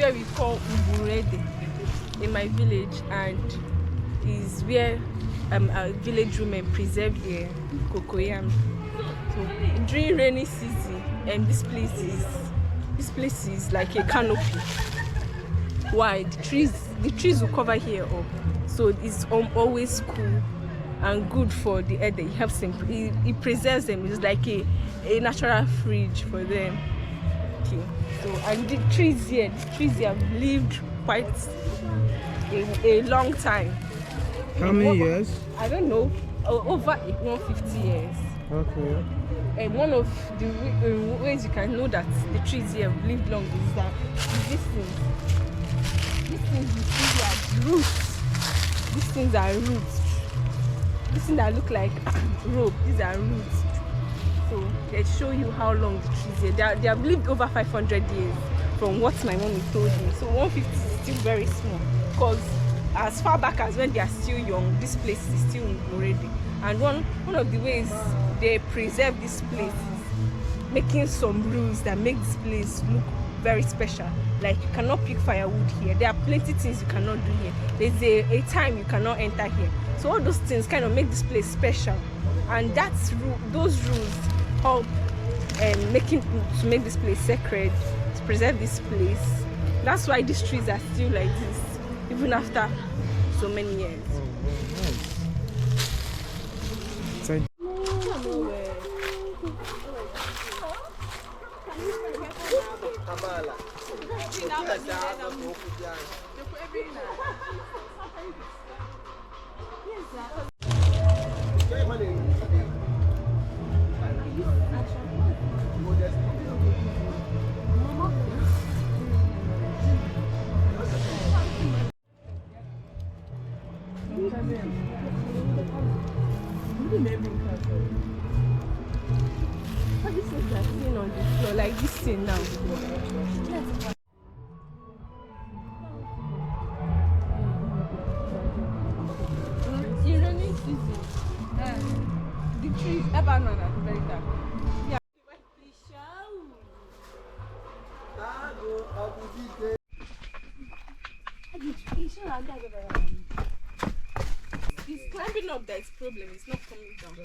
where we call Ngwuru Ede in my village, and is where our village women preserve their Cocoyam. So during rainy season, this place is like a canopy. Why? The trees will cover here up, so it's always cool and good for the Ede. It helps them. It preserves them. It's like a natural fridge for them. Okay. So and the trees here have lived quite a long time. How many years? I don't know. Over 150 years. Okay. And one of the ways you can know that the trees here have lived long is that these things you see are roots. These things are roots. These things that look like rope, these are roots. So they show you how long the trees here. They have lived over 500 years from what my mommy told me. So 150 is still very small, because as far back as when they are still young, this place is still already. And one of the ways they preserve this place is making some rules that make this place look very special. Like you cannot pick firewood here. There are plenty things you cannot do here. There's a time you cannot enter here. So all those things kind of make this place special. And those rules help to make this place sacred, to preserve this place. That's why these trees are still like this, even after so many years. This is like sitting on the floor, like this thing now. In rainy season, the trees ever known as very dark. Yeah. It's climbing up, that's problem. It's not coming down.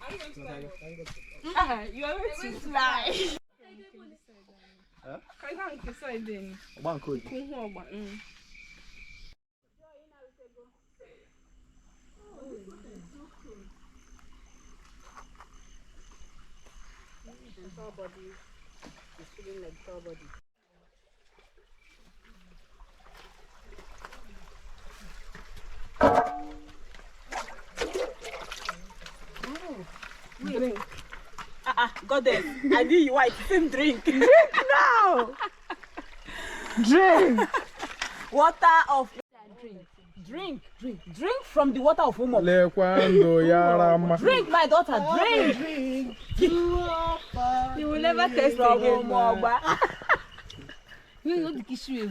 I'm going to fly. You are going to fly. Huh? One could. Tall body is feeling like tall body. Drink. Goddess, I need you white. Same drink. Drink now. Drink. Water of drink. Drink from the water of woman. Drink, my daughter. Drink. You will never taste again. You know the kiss you